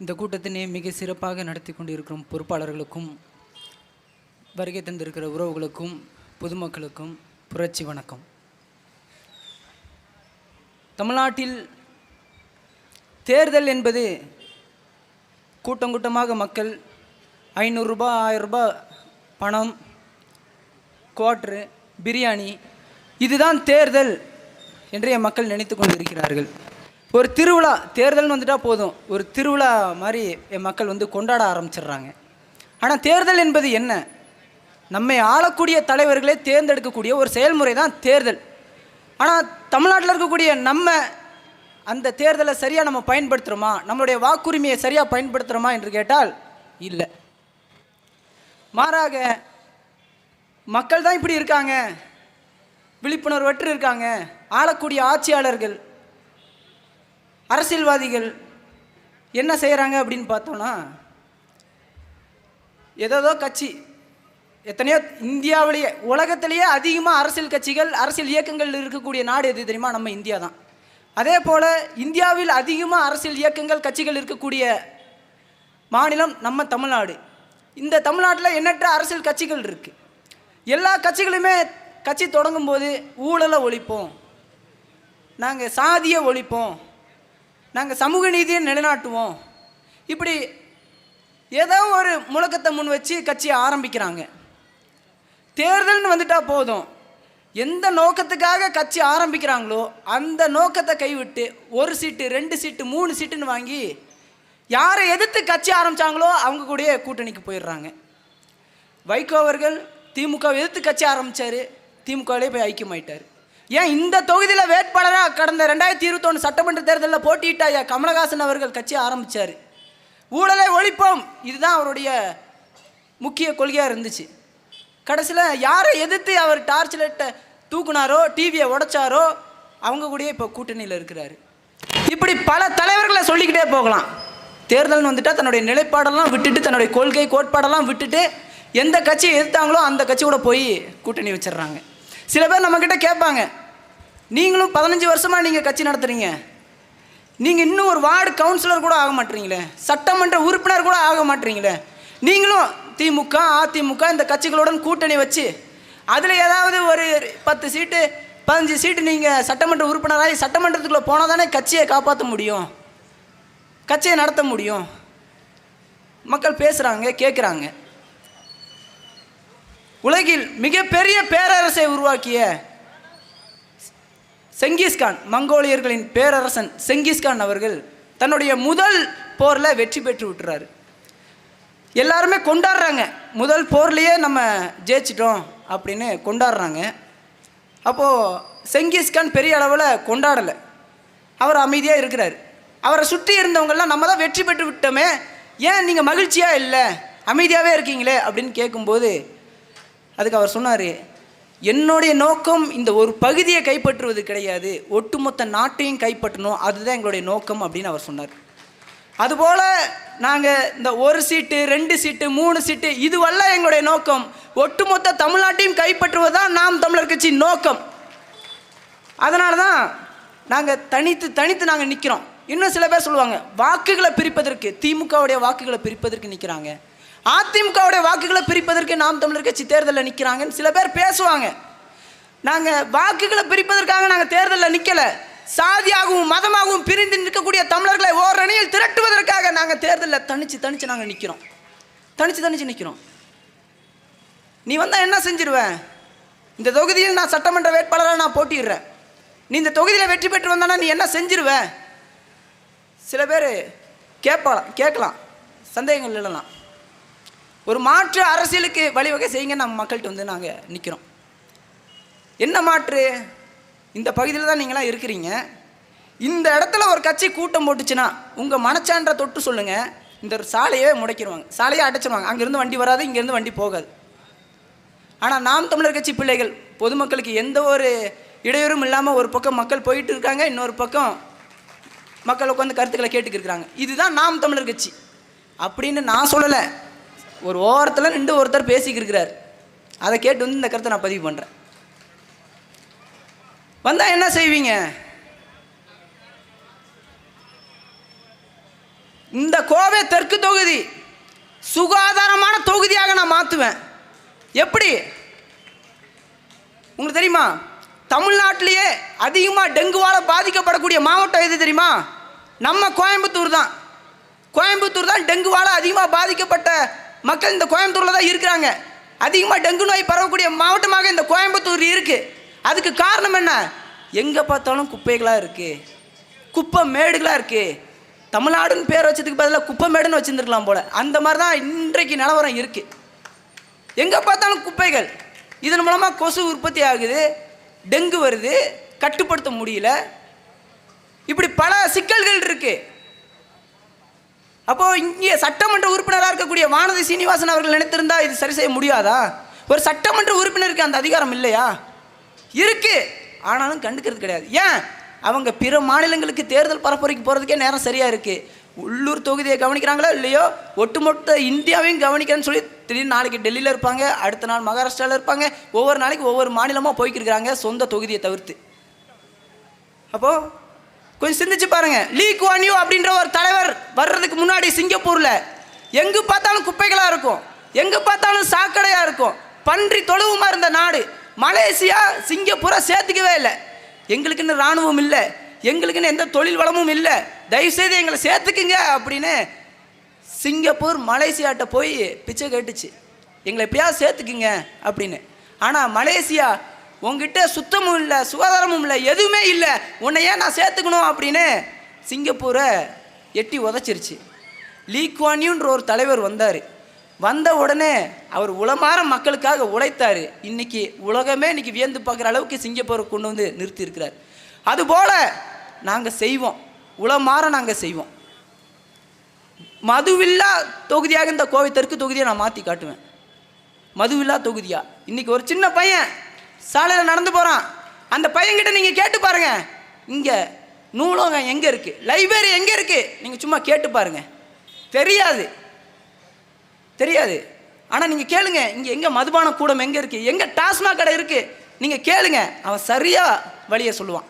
இந்த கூட்டத்தினை மிக சிறப்பாக நடத்தி கொண்டிருக்கும் பொறுப்பாளர்களுக்கும் வருகை தந்திருக்கிற உறவுகளுக்கும் பொதுமக்களுக்கும் புரட்சி வணக்கம். தமிழ்நாட்டில் தேர்தல் என்பது கூட்டம் கூட்டமாக மக்கள் 500 ரூபாய் 1000 ரூபாய் பணம், குவார்ட்ரு, பிரியாணி, இதுதான் தேர்தல் என்று என் மக்கள் நினைத்து கொண்டு இருக்கிறார்கள். ஒரு திருவிழா, தேர்தல்னு வந்துட்டால் போதும், ஒரு திருவிழா மாதிரி என் மக்கள் கொண்டாட ஆரம்பிச்சிடுறாங்க. ஆனால் தேர்தல் என்பது என்ன? நம்மை ஆளக்கூடிய தலைவர்களே தேர்ந்தெடுக்கக்கூடிய ஒரு செயல்முறை தான் தேர்தல். ஆனால் தமிழ்நாட்டில் இருக்கக்கூடிய நம்ம அந்த தேர்தலை சரியாக நம்ம பயன்படுத்துகிறோமா, நம்மளுடைய வாக்குரிமையை சரியாக பயன்படுத்துகிறோமா என்று கேட்டால் இல்லை. மாறாக மக்கள் தான் இப்படி இருக்காங்க, விழிப்புணர்வற்று இருக்காங்க, ஆளக்கூடிய ஆட்சியாளர்கள் அரசியல்வாதிகள் என்ன செய்கிறாங்க அப்படின்னு பார்த்தோன்னா, ஏதோ கட்சி எத்தனையோ இந்தியாவிலேயே உலகத்திலேயே அதிகமாக அரசியல் கட்சிகள் அரசியல் இயக்கங்கள் இருக்கக்கூடிய நாடு எது தெரியுமா? நம்ம இந்தியா தான். அதே போல் இந்தியாவில் அதிகமாக அரசியல் இயக்கங்கள் கட்சிகள் இருக்கக்கூடிய மாநிலம் நம்ம தமிழ்நாடு. இந்த தமிழ்நாட்டில் எண்ணற்ற அரசியல் கட்சிகள் இருக்குது. எல்லா கட்சிகளுமே கட்சி தொடங்கும் போது ஊழலை ஒழிப்போம், நாங்கள் சாதியை ஒழிப்போம், நாங்கள் சமூக நீதியை நிலைநாட்டுவோம், இப்படி ஏதோ ஒரு முழக்கத்தை முன் வச்சு கட்சியை ஆரம்பிக்கிறாங்க. தேர்தல்னு வந்துட்டால் போதும், எந்த நோக்கத்துக்காக கட்சி ஆரம்பிக்கிறாங்களோ அந்த நோக்கத்தை கைவிட்டு 1 சீட்டு 2 சீட்டு 3 சீட்டுன்னு வாங்கி யாரை எதிர்த்து கட்சி ஆரம்பித்தாங்களோ அவங்க கூடயே கூட்டணிக்கு போயிடுறாங்க. வைகோ அவர்கள் திமுகவை எதிர்த்து கட்சி ஆரம்பித்தார், திமுகவிலே போய் ஐக்கியமாயிட்டார். ஏன் இந்த தொகுதியில் வேட்பாளராக கடந்த 2021 சட்டமன்ற தேர்தலில் போட்டியிட்ட கமலஹாசன் அவர்கள் கட்சி ஆரம்பித்தார். ஊழலை ஒழிப்போம், இதுதான் அவருடைய முக்கிய கொள்கையாக இருந்துச்சு. கடைசியில் யாரை எதிர்த்து அவர் டார்ச் லைட்டை தூக்குனாரோ, டிவியை உடைச்சாரோ அவங்க கூடயே இப்போ கூட்டணியில் இருக்கிறாரு. இப்படி பல தலைவர்களை சொல்லிக்கிட்டே போகலாம். தேர்தல்னு வந்துட்டால் தன்னுடைய நிலைப்பாடெல்லாம் விட்டுட்டு, தன்னுடைய கொள்கை கோட்பாடெல்லாம் விட்டுட்டு எந்த கட்சியை எதிர்த்தாங்களோ அந்த கட்சி கூட போய் கூட்டணி வச்சிடுறாங்க. சில பேர் நம்மக்கிட்ட கேட்பாங்க, நீங்களும் 15 வருஷமாக நீங்கள் கட்சி நடத்துகிறீங்க, நீங்கள் இன்னும் ஒரு வார்டு கவுன்சிலர் கூட ஆக மாட்டீங்களே, சட்டமன்ற உறுப்பினர் கூட ஆக மாட்டீங்களே, நீங்களும் திமுக அதிமுக இந்த கட்சிகளுடன் கூட்டணி வச்சு அதில் ஏதாவது ஒரு 10 சீட்டு 15 சீட்டு நீங்கள் சட்டமன்ற உறுப்பினராகி சட்டமன்றத்துக்குள்ளே போனால் தானே கட்சியை காப்பாற்ற முடியும், கட்சியை நடத்த முடியும். மக்கள் பேசுகிறாங்க, கேட்குறாங்க. உலகில் மிகப்பெரிய பேரரசை உருவாக்கிய செங்கிஸ்கான், மங்கோலியர்களின் பேரரசன் செங்கிஸ்கான் அவர்கள் தன்னுடைய முதல் போரில் வெற்றி பெற்று விட்டுறாரு. எல்லாருமே கொண்டாடுறாங்க, முதல் போர்லேயே நம்ம ஜெயிச்சிட்டோம் அப்படின்னு கொண்டாடுறாங்க. அப்போது செங்கிஸ்கான் பெரிய அளவில் கொண்டாடலை, அவர் அமைதியாக இருக்கிறார். அவரை சுற்றி இருந்தவங்கெல்லாம் நம்ம தான் வெற்றி பெற்று விட்டோமே, ஏன் நீங்கள் மகிழ்ச்சியாக இல்லை, அமைதியாகவே இருக்கீங்களே அப்படின்னு கேட்கும்போது அதுக்கு அவர் சொன்னார், என்னுடைய நோக்கம் இந்த ஒரு பகுதியை கைப்பற்றுவது கிடையாது, ஒட்டுமொத்த நாட்டையும் கைப்பற்றணும், அதுதான் எங்களுடைய நோக்கம் அப்படின்னு அவர் சொன்னார். அதுபோல் நாங்கள் இந்த 1 சீட்டு 2 சீட்டு 3 சீட்டு இதுவல்ல எங்களுடைய நோக்கம், ஒட்டுமொத்த தமிழ்நாட்டையும் கைப்பற்றுவது தான் நாம் தமிழர் கட்சி நோக்கம். அதனால தான் நாங்கள் தனித்து நாங்கள் நிற்கிறோம். இன்னும் சில பேர் சொல்லுவாங்க, வாக்குகளை பிரிப்பதற்கு, திமுகவுடைய வாக்குகளை பிரிப்பதற்கு நிற்கிறாங்க, அதிமுகவுடைய வாக்குகளை பிரிப்பதற்கு நாம் தமிழர் கட்சி தேர்தலில் நிற்கிறாங்கன்னு சில பேர் பேசுவாங்க. நாங்கள் வாக்குகளை பிரிப்பதற்காக நாங்கள் தேர்தலில் நிற்கலை, சாதியாகவும் மதமாகவும் பிரிந்து நிற்கக்கூடிய தமிழர்களை ஓரணியில் திரட்டுவதற்காக நாங்கள் தேர்தலில் தனித்து நாங்கள் நிற்கிறோம், தனித்து நிற்கிறோம். நீ வந்தால் என்ன செஞ்சிருவேன், இந்த தொகுதியில் நான் சட்டமன்ற வேட்பாளராக நான் போட்டிடுறேன், நீ இந்த தொகுதியில் வெற்றி பெற்று வந்தானா நீ என்ன செஞ்சிருவேன்? சில பேர் கேட்கலாம், சந்தேகங்கள் இல்லைலாம். ஒரு மாற்று அரசியலுக்கு வழிவகை செய்யுங்க, நம்ம மக்கள்கிட்ட நாங்கள் நிற்கிறோம். என்ன மாற்று? இந்த பகுதியில் தான் நீங்களாம் இருக்கிறீங்க, இந்த இடத்துல ஒரு கட்சி கூட்டம் போட்டுச்சுன்னா உங்கள் மனச்சான்ற தொட்டு சொல்லுங்கள், இந்த சாலையே முடக்கிடுவாங்க, சாலையே அடைச்சிடுவாங்க, அங்கேருந்து வண்டி வராது, இங்கேருந்து வண்டி போகாது. ஆனால் நாம் தமிழர் கட்சி பிள்ளைகள் பொதுமக்களுக்கு எந்த ஒரு இடையூறும் இல்லாமல் ஒரு பக்கம் மக்கள் போயிட்டு இருக்காங்க, இன்னொரு பக்கம் மக்கள் உட்காந்து கருத்துக்களை கேட்டுக்கிருக்கிறாங்க. இதுதான் நாம் தமிழர் கட்சி அப்படின்னு நான் சொல்லலை, ஒரு ஓரத்தில் நின்று ஒருத்தர் பேசிக்கிருக்கிறார், அதை கேட்டு இந்த கருத்தை நான் பதிவு பண்ணுறேன். வந்தால் என்ன செய்வீங்க? இந்த கோவை தெற்கு தொகுதி சுகாதாரமான தொகுதியாக நான் மாற்றுவேன். எப்படி உங்களுக்கு தெரியுமா? தமிழ்நாட்டிலேயே அதிகமாக டெங்குவால் பாதிக்கப்படக்கூடிய மாவட்டம் எது தெரியுமா? நம்ம கோயம்புத்தூர் தான். கோயம்புத்தூர் தான் டெங்குவால் அதிகமாக பாதிக்கப்பட்ட மக்கள் இந்த கோயம்புத்தூரில் தான் இருக்கிறாங்க. அதிகமாக டெங்கு நோய் பரவக்கூடிய மாவட்டமாக இந்த கோயம்புத்தூர் இருக்குது. அதுக்கு காரணம் என்ன? எங்கே பார்த்தாலும் குப்பைகளாக இருக்குது, குப்பை மேடுகளாக இருக்குது. தமிழ்நாடுன்னு பேர் வச்சதுக்கு பதிலாக குப்பை மேடுன்னு வச்சுருந்துருக்கலாம் போல். அந்த மாதிரி தான் இன்றைக்கு நிலவரம் இருக்குது. எங்கே பார்த்தாலும் குப்பைகள். இதன் மூலமாக கொசு உற்பத்தி ஆகுது, டெங்கு வருது, கட்டுப்படுத்த முடியல. இப்படி பல சிக்கல்கள் இருக்குது. அப்போது இங்கே சட்டமன்ற உறுப்பினராக இருக்கக்கூடிய வானதி சீனிவாசன் அவர்கள் நினைத்திருந்தா இது சரி செய்ய முடியாதா? ஒரு சட்டமன்ற உறுப்பினருக்கு அந்த அதிகாரம் இல்லையா? இருக்குது, ஆனாலும் கண்டுக்கிறது கிடையாது. ஏன்? அவங்க பிற மாநிலங்களுக்கு தேர்தல் பரப்புரைக்கு போகிறதுக்கே நேரம் சரியாக இருக்குது. உள்ளூர் தொகுதியை கவனிக்கிறாங்களோ இல்லையோ, ஒட்டுமொத்த இந்தியாவையும் கவனிக்கிறேன்னு சொல்லி திடீர்னு நாளைக்கு டெல்லியில் இருப்பாங்க, அடுத்த நாள் மகாராஷ்டிராவில் இருப்பாங்க. ஒவ்வொரு நாளைக்கு ஒவ்வொரு மாநிலமாக போய்க்கிருக்கிறாங்க சொந்த தொகுதியை தவிர்த்து. அப்போது கொஞ்சம் சிந்திச்சு பாருங்க. லீ குவான் யூ அப்படின்ற ஒரு தலைவர் வர்றதுக்கு முன்னாடி சிங்கப்பூரில் எங்கே பார்த்தாலும் குப்பைகளாக இருக்கும், எங்கே பார்த்தாலும் சாக்கடையாக இருக்கும், பன்றி தொழுவுமா இருந்த நாடு. மலேசியா சிங்கப்பூரை சேர்த்துக்கவே இல்லை. எங்களுக்குன்னு இராணுவம் இல்லை, எங்களுக்குன்னு எந்த தொழில் வளமும் இல்லை, தயவுசெய்து எங்களை சேர்த்துக்குங்க அப்படின்னு சிங்கப்பூர் மலேசியாட்ட போய் பிச்சை கேட்டுச்சு, எங்களை எப்படியாவது சேர்த்துக்குங்க அப்படின்னு. ஆனால் மலேசியா உங்ககிட்ட சுத்தமும் இல்லை, சுகாதாரமும் இல்லை, எதுவுமே இல்லை, உன்னை ஏன் நான் சேர்த்துக்கணும் அப்படின்னு சிங்கப்பூரை எட்டி உதச்சிருச்சு. லீ குவான் யூன்ற ஒரு தலைவர் வந்தார். வந்த உடனே அவர் உளமாற மக்களுக்காக உழைத்தார். இன்றைக்கி உலகமே இன்றைக்கி வியந்து பார்க்குற அளவுக்கு சிங்கப்பூரை கொண்டு வந்து நிறுத்தியிருக்கிறார். அதுபோல் நாங்கள் செய்வோம், உளமாற நாங்கள் செய்வோம். மதுவில்லா தொகுதியாக இந்த கோவை தெற்கு தொகுதியை நான் மாற்றி காட்டுவேன். மதுவில்லா தொகுதியா? இன்றைக்கி ஒரு சின்ன பையன் சாலையில் நடந்து போகிறான். அந்த பையன்கிட்ட நீங்கள் கேட்டு பாருங்கள், இங்கே நூலகம் எங்கே இருக்குது, லைப்ரரி எங்கே இருக்குது, நீங்கள் சும்மா கேட்டு பாருங்கள். தெரியாது. ஆனால் நீங்கள் கேளுங்க, இங்கே எங்கே மதுபான கூடம் எங்கே இருக்குது, எங்கே டாஸ்மாக் கடை இருக்குது, நீங்கள் கேளுங்க, அவன் சரியாக வழியை சொல்லுவான்.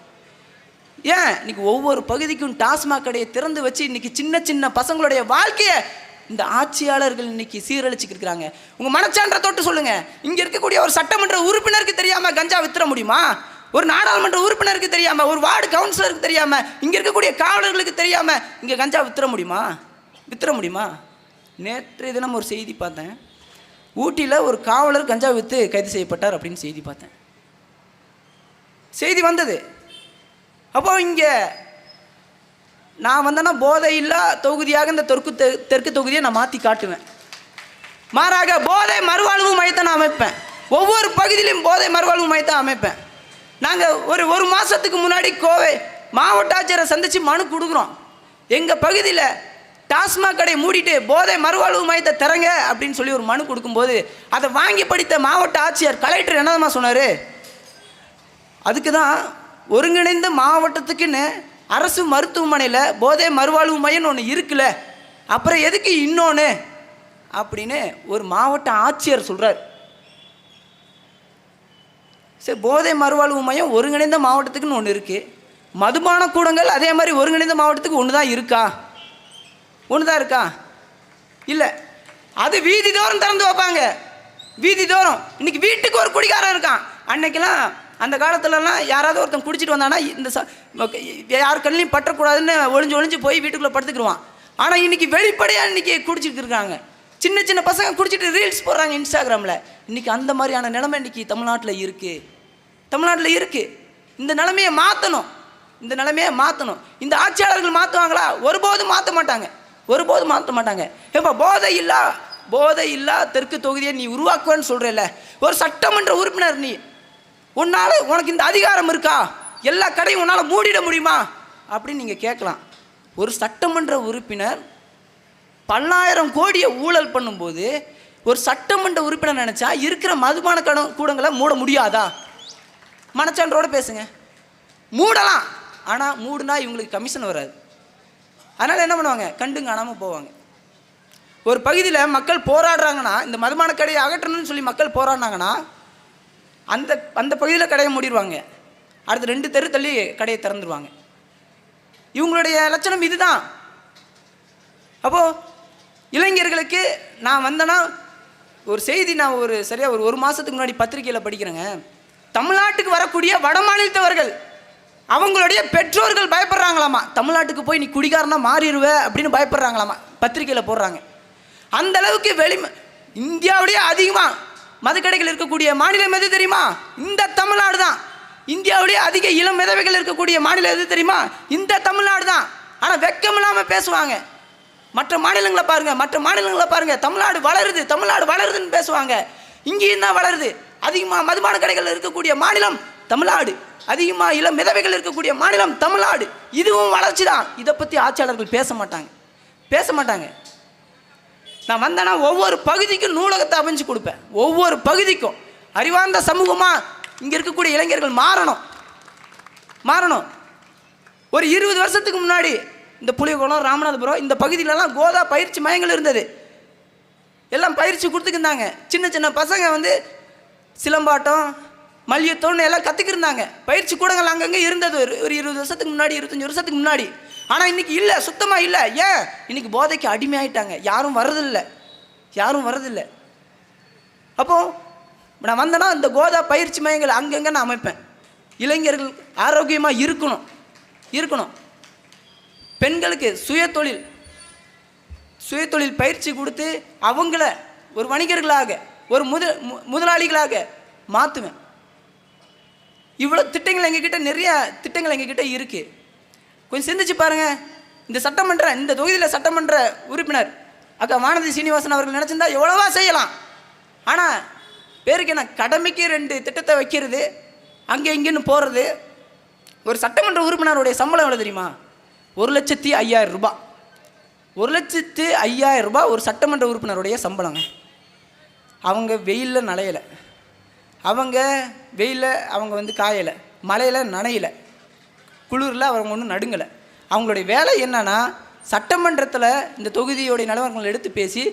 ஏன்? இன்றைக்கி ஒவ்வொரு பகுதிக்கும் டாஸ்மாக் கடையை திறந்து வச்சு இன்றைக்கி சின்ன சின்ன பசங்களுடைய வாழ்க்கையை இந்த ஆட்சியாளர்கள் இன்றைக்கி சீரழிச்சுக்கிட்டு இருக்கிறாங்க. உங்கள் மனச்சான்ற தொட்டு சொல்லுங்கள், இங்கே இருக்கக்கூடிய ஒரு சட்டமன்ற உறுப்பினருக்கு தெரியாமல் கஞ்சா வித்துற முடியுமா? ஒரு நாடாளுமன்ற உறுப்பினருக்கு தெரியாமல், ஒரு வார்டு கவுன்சிலருக்கு தெரியாமல், இங்கே இருக்கக்கூடிய காவலர்களுக்கு தெரியாமல் இங்கே கஞ்சா வித்துற முடியுமா? நேற்றைய தினம் ஒரு செய்தி பார்த்தேன். ஊட்டியில் ஒரு காவலர் கஞ்சா விற்று கைது செய்யப்பட்டார் அப்படின்னு செய்தி பார்த்தேன். செய்தி வந்தது. அப்போ இங்கே நான் வந்தேன்னா போதை இல்லா தொகுதியாக இந்த தெற்கு தொகுதியை நான் மாற்றி காட்டுவேன். மாறாக போதை மறுவாழ்வு மையத்தை நான் அமைப்பேன். ஒவ்வொரு பகுதியிலும் போதை மறுவாழ்வு மையத்தை அமைப்பேன். நாங்கள் ஒரு மாதத்துக்கு முன்னாடி கோவை மாவட்ட ஆட்சியரை சந்தித்து மனு கொடுக்குறோம். எங்கள் பகுதியில் டாஸ்மாக் கடை மூடிட்டு போதை மறுவாழ்வு மையத்தை திறங்க அப்படின்னு சொல்லி ஒரு மனு கொடுக்கும்போது அதை வாங்கி படித்த மாவட்ட ஆட்சியர் கலெக்டர் என்னதமா சொன்னார்? அதுக்கு தான் ஒருங்கிணைந்த மாவட்டத்துக்குன்னு அரசு மருத்துவமனையில் போதை மறுவாழ்வு மையம்னு ஒன்று இருக்குல்ல, அப்புறம் எதுக்கு இன்னொன்று அப்படின்னு ஒரு மாவட்ட ஆட்சியர் சொல்கிறார். சரி, போதை மறுவாழ்வு மையம் ஒருங்கிணைந்த மாவட்டத்துக்குன்னு ஒன்று இருக்குது, மதுபான கூடங்கள் அதே மாதிரி ஒருங்கிணைந்த மாவட்டத்துக்கு ஒன்று தான் இருக்கா? இல்லை. அது வீதி தோறும் திறந்து வைப்பாங்க. வீதி தோறும் இன்றைக்கி வீட்டுக்கு ஒரு குடிகாரன் இருக்கான். அன்னைக்கெல்லாம் அந்த காலத்துலலாம் யாராவது ஒருத்தன் குடிச்சிட்டு வந்தானா இந்த யார் கண்ணிலையும் பற்றக்கூடாதுன்னு ஒளிஞ்சு போய் வீட்டுக்குள்ளே படுத்துக்கிடுவான். ஆனால் இன்றைக்கி வெளிப்படையாக இன்றைக்கி குடிச்சிட்டு இருக்காங்க. சின்ன பசங்க குடிச்சிட்டு ரீல்ஸ் போடுறாங்க இன்ஸ்டாகிராமில். இன்றைக்கி அந்த மாதிரியான நிலைமை இன்றைக்கி தமிழ்நாட்டில் இருக்குது. இந்த நிலைமையை மாற்றணும். இந்த ஆட்சியாளர்கள் மாற்றுவாங்களா? ஒருபோதும் மாற்ற மாட்டாங்க. இப்போ போதை இல்லா தெற்கு தொகுதியை நீ உருவாக்குவேன்னு சொல்கிறல்ல, ஒரு சட்டமன்ற உறுப்பினர் நீ, உனக்கு இந்த அதிகாரம் இருக்கா? எல்லா கடையும் உன்னால் மூடிட முடியுமா அப்படின்னு நீங்கள் கேட்கலாம். ஒரு சட்டமன்ற உறுப்பினர் பல்லாயிரம் கோடியை ஊழல் பண்ணும்போது ஒரு சட்டமன்ற உறுப்பினர் நினச்சா இருக்கிற மதுபான கூடங்களை மூட முடியாதா? மனச்சான்றோடு பேசுங்க. மூடலாம், ஆனால் மூடுனா இவங்களுக்கு கமிஷன் வராது. அதனால் என்ன பண்ணுவாங்க? கண்டுங்க காணாமல் போவாங்க. ஒரு பகுதியில் மக்கள் போராடுறாங்கன்னா, இந்த மதுபான கடையை அகற்றணும்னு சொல்லி மக்கள் போராடினாங்கன்னா அந்த பகுதியில் கடையை மூடிடுவாங்க. அடுத்து 2 தெரு தள்ளி கடையை திறந்துடுவாங்க. இவங்களுடைய லட்சணம் இதுதான். அப்போது இளைஞர்களுக்கு நான் வந்தேன்னா ஒரு செய்தி, நான் சரியாக ஒரு மாதத்துக்கு முன்னாடி பத்திரிகையில் படிக்கிறேங்க. தமிழ்நாட்டுக்கு வரக்கூடிய வட மாநிலத்தவர்கள் அவங்களுடைய பெற்றோர்கள் பயப்படுறாங்களாமா. தமிழ்நாட்டுக்கு போய் நீ குடிகாரனா மாறிடுவ அப்படின்னு பயப்படுறாங்களாமா, பத்திரிகையில் போடுறாங்க. அந்த அளவுக்கு இந்தியாவுடைய அதிகமாக மதுக்கடைகள் இருக்கக்கூடிய மாநிலம் எது தெரியுமா? இந்த தமிழ்நாடு தான். இந்தியாவுடைய அதிக இளம் விதவைகள் இருக்கக்கூடிய மாநிலம் எது தெரியுமா? இந்த தமிழ்நாடு தான். ஆனால் வெக்கம் இல்லாமல் பேசுவாங்க. மற்ற மாநிலங்களை பாருங்கள், தமிழ்நாடு வளருதுன்னு பேசுவாங்க. இங்கேயும் தான் வளருது. அதிகமாக மதுபான கடைகள் இருக்கக்கூடிய மாநிலம் தமிழ்நாடு, அதிகமாக இளம் விதவைகள் இருக்கக்கூடிய மாநிலம் தமிழ்நாடு. இதுவும் வளர்ச்சி தான். இதை பற்றி ஆட்சியாளர்கள் பேச மாட்டாங்க. நான் வந்தேன்னா ஒவ்வொரு பகுதிக்கும் நூலகத்தை அமைஞ்சு கொடுப்பேன். ஒவ்வொரு பகுதிக்கும் அறிவார்ந்த சமூகமாக இங்கே இருக்கக்கூடிய இளைஞர்கள் மாறணும். ஒரு 20 வருஷத்துக்கு முன்னாடி இந்த புளியகுளம், ராமநாதபுரம் இந்த பகுதியிலலாம் கோதா பயிற்சி மையங்கள் இருந்தது. எல்லாம் பயிற்சி கொடுத்துக்கிருந்தாங்க. சின்ன பசங்க சிலம்பாட்டம், மல்யுத்தம்னு எல்லாம் கற்றுக்கிருந்தாங்க. பயிற்சி கூடங்கள் அங்கங்கே இருந்தது ஒரு 20 வருஷத்துக்கு முன்னாடி, 25 வருஷத்துக்கு முன்னாடி. ஆனால் இன்றைக்கி இல்லை, சுத்தமாக இல்லை. ஏன்? இன்றைக்கி போதைக்கு அடிமையாயிட்டாங்க. யாரும் வரதில்லை. அப்போது நான் வந்தேன்னா இந்த கோதா பயிற்சி மையங்கள் அங்கங்கே நான் அமைப்பேன். இளைஞர்கள் ஆரோக்கியமாக இருக்கணும். பெண்களுக்கு சுயதொழில் பயிற்சி கொடுத்து அவங்கள ஒரு வணிகர்களாக, ஒரு முதலாளிகளாக மாற்றுவேன். இவ்வளோ திட்டங்கள் எங்ககிட்ட, நிறைய திட்டங்கள் எங்ககிட்ட இருக்குது. கொஞ்சம் சிந்திச்சு பாருங்கள். இந்த தொகுதியில் சட்டமன்ற உறுப்பினர் அக்கா வானதி சீனிவாசன் அவர்கள் நினச்சிருந்தா எவ்வளவா செய்யலாம். ஆனால் பேருக்கு என்ன, கடமைக்கு 2 திட்டத்தை வைக்கிறது, அங்கே இங்கேன்னு போகிறது. ஒரு சட்டமன்ற உறுப்பினருடைய சம்பளம் எவ்வளோ தெரியுமா? 1,05,000 ரூபாய். 1,05,000 ரூபாய் ஒரு சட்டமன்ற உறுப்பினருடைய சம்பளங்க. அவங்க வெயிலில் நனையலை, அவங்க காயலை, மழையில் நனையலை, குளிரில் அவங்க ஒன்றும் நடுங்கலை. அவங்களுடைய வேலை என்னன்னா, சட்டமன்றத்தில் இந்த தொகுதியோடைய நிலவரங்களை எடுத்து பேசி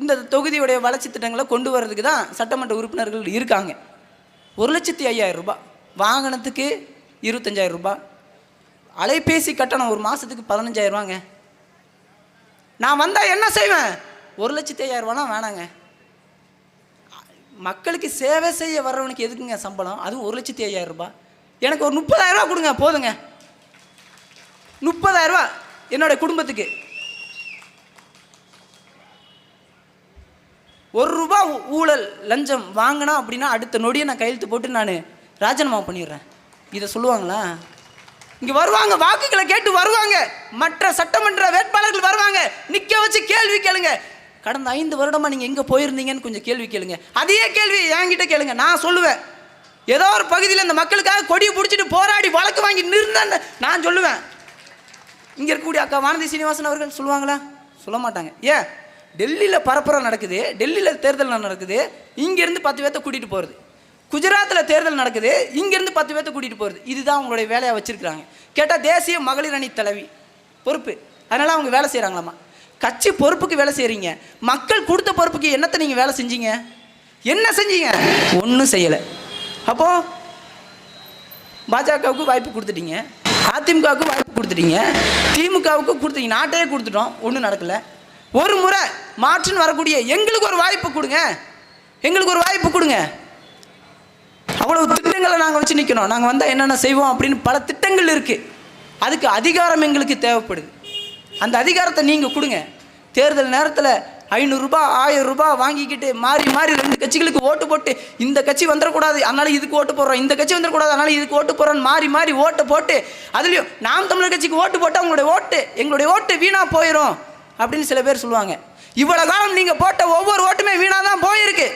இந்த தொகுதியுடைய வளர்ச்சி திட்டங்களை கொண்டு வர்றதுக்கு தான் சட்டமன்ற உறுப்பினர்கள் இருக்காங்க. 1,05,000 ரூபாய், வாகனத்துக்கு 25,000 ரூபாய், அலைபேசி கட்டணம் ஒரு மாதத்துக்கு 15,000 ரூபாங்க. நான் வந்தால் என்ன செய்வேன்? 1,05,000 ரூபானா வேணாங்க. மக்களுக்கு சேவை செய்ய வர்றவனுக்கு எதுக்குங்க சம்பளம்? அதுவும் 1,05,000 ரூபாய். எனக்கு ஒரு 30,000 ரூபா கொடுங்க போதுங்க. 30,000 ரூபா என்னோட குடும்பத்துக்கு. 1 ரூபா ஊழல் லஞ்சம் வாங்கினா அப்படின்னா அடுத்த நொடியை நான் கையெழுத்து போட்டு நான் ராஜினாமா பண்ணிடுறேன். இதை சொல்லுவாங்களா? இங்கே வருவாங்க, வாக்குகளை கேட்டு வருவாங்க, மற்ற சட்டமன்ற வேட்பாளர்கள் வருவாங்க, நிற்க வச்சு கேள்வி கேளுங்க. கடந்த 5 வருடமாக நீங்கள் எங்கே போயிருந்தீங்கன்னு கொஞ்சம் கேள்வி கேளுங்க. அதே கேள்வி என்கிட்ட கேளுங்க, நான் சொல்லுவேன். ஏதோ ஒரு பகுதியில் இந்த மக்களுக்காக கொடியை பிடிச்சிட்டு போராடி வழக்கு வாங்கி நிறுந்தேன்னு நான் சொல்லுவேன். இங்கே இருக்கக்கூடிய அக்கா வானதி சீனிவாசன் அவர்கள் சொல்லுவாங்களா? சொல்ல மாட்டாங்க. ஏன்? டெல்லியில் பரப்புரை நடக்குது, டெல்லியில் தேர்தல் நடக்குது, இங்கேருந்து 10 பேர்த்த கூட்டிகிட்டு போகிறது. குஜராத்தில் தேர்தல் நடக்குது, இங்கேருந்து 10 பேர்த்த கூட்டிகிட்டு போகிறது. இதுதான் அவங்களுடைய வேலையாக வச்சுருக்கிறாங்க. கேட்டால் தேசிய மகளிர் அணி தலைவி பொறுப்பு, அதனால் அவங்க வேலை செய்கிறாங்களாமா. கட்சி பொறுப்புக்கு வேலை செய்கிறீங்க, மக்கள் கொடுத்த பொறுப்புக்கு என்னத்தை நீங்கள் வேலை செஞ்சீங்க? என்ன செஞ்சீங்க? ஒன்றும் செய்யலை. அப்போது பாஜகவுக்கு வாய்ப்பு கொடுத்துட்டீங்க, அதிமுகவுக்கு வாய்ப்பு கொடுத்துட்டீங்க, திமுகவுக்கு கொடுத்தீங்க, நாட்டையே கொடுத்துட்டோம், ஒன்றும் நடக்கலை. ஒரு முறை மாற்றுன்னு வரக்கூடிய எங்களுக்கு ஒரு வாய்ப்பு கொடுங்க. அவ்வளவு திட்டங்களை நாங்கள் வச்சு நிற்கணும். நாங்கள் வந்தால் என்னென்ன செய்வோம் அப்படின்னு பல திட்டங்கள் இருக்குது. அதுக்கு அதிகாரம் எங்களுக்கு தேவைப்படுது. அந்த அதிகாரத்தை நீங்கள் கொடுங்க. தேர்தல் நேரத்தில் 500 ரூபாய் 1000 ரூபாய் வாங்கிக்கிட்டு மாறி 2 கட்சிகளுக்கு ஓட்டு போட்டு, இந்த கட்சி வந்துடக்கூடாது அதனால் இதுக்கு ஓட்டு போடுறோம், இந்த கட்சி வந்துடக்கூடாது அதனால் இதுக்கு ஓட்டு போடுறோன்னு மாறி ஓட்டை போட்டு, அதுலேயும் நாம் தமிழர் கட்சிக்கு ஓட்டு போட்டால் எங்களுடைய ஓட்டு வீணாக போயிடும் அப்படின்னு சில பேர் சொல்லுவாங்க. இவ்வளோ காலம் நீங்கள் போட்ட ஒவ்வொரு ஓட்டுமே வீணாக தான் போயிருக்கு.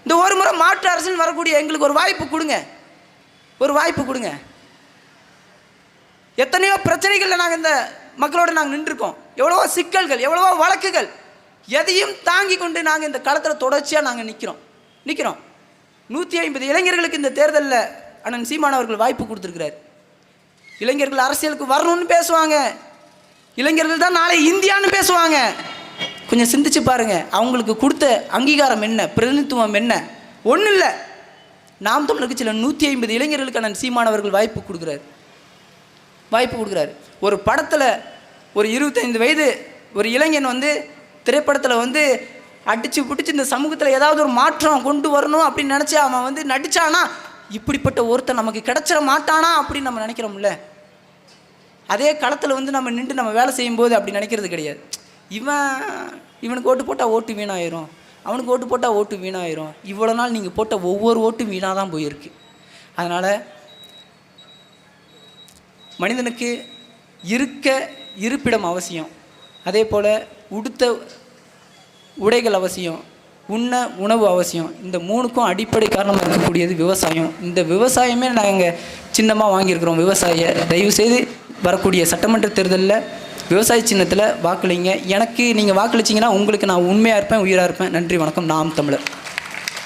இந்த ஒரு முறை மாற்று அரசுன்னு வரக்கூடிய எங்களுக்கு ஒரு வாய்ப்பு கொடுங்க. எத்தனையோ பிரச்சனைகளில் நாங்கள் இந்த மக்களோடு நாங்கள் நின்றுருக்கோம். எவ்வளவோ சிக்கல்கள், எவ்வளவோ வழக்குகள், எதையும் தாங்கி கொண்டு நாங்கள் இந்த களத்தில் தொடர்ச்சியாக நாங்கள் நிற்கிறோம். 150 இளைஞர்களுக்கு இந்த தேர்தலில் அண்ணன் சீமான் அவர்கள் வாய்ப்பு கொடுத்துருக்கிறார். இளைஞர்கள் அரசியலுக்கு வரணும்னு பேசுவாங்க, இளைஞர்கள் தான் நாளை இந்தியான்னு பேசுவாங்க. கொஞ்சம் சிந்திச்சு பாருங்க, அவங்களுக்கு கொடுத்த அங்கீகாரம் என்ன, பிரதிநிதித்துவம் என்ன? ஒன்றும் இல்லை. நாம் தமிழர் கட்சியில் 150 இளைஞர்களுக்கு அண்ணன் சீமான் அவர்கள் வாய்ப்பு கொடுக்குறாரு. ஒரு படத்தில் ஒரு 25 வயது ஒரு இளைஞன் வந்து திரைப்படத்தில் வந்து அடித்து பிடிச்சி இந்த சமூகத்தில் ஏதாவது ஒரு மாற்றம் கொண்டு வரணும் அப்படின்னு நினச்சி அவன் வந்து நடித்தானா, இப்படிப்பட்ட ஒருத்தன் நமக்கு கிடச்சிட மாட்டானா அப்படின்னு நம்ம நினைக்கிறோம்ல. அதே களத்தில் வந்து நம்ம நின்று நம்ம வேலை செய்யும்போது அப்படி நினைக்கிறது கிடையாது. இவனுக்கு ஓட்டு போட்டால் ஓட்டு வீணாயிரும், அவனுக்கு ஓட்டு போட்டால் ஓட்டு வீணாயிரும். இவ்வளோ நாள் நீங்கள் போட்ட ஒவ்வொரு ஓட்டும் வீணாக தான் போயிருக்கு. அதனால் மனிதனுக்கு இருப்பிடம் அவசியம், அதே போல் உடுத்த உடைகள் அவசியம், உண்ண உணவு அவசியம். இந்த 3க்கும் அடிப்படை காரணமாக இருக்கக்கூடியது விவசாயம். இந்த விவசாயமே நாங்கள் சின்னமாக வாங்கியிருக்கிறோம். விவசாயியை தயவுசெய்து வரக்கூடிய சட்டமன்ற தேர்தலில் விவசாய சின்னத்தில் வாக்களிங்க. எனக்கு நீங்கள் வாக்களிச்சிங்கன்னா உங்களுக்கு நான் உண்மையாக இருப்பேன், உயிராக இருப்பேன். நன்றி, வணக்கம். நாம் தமிழர்.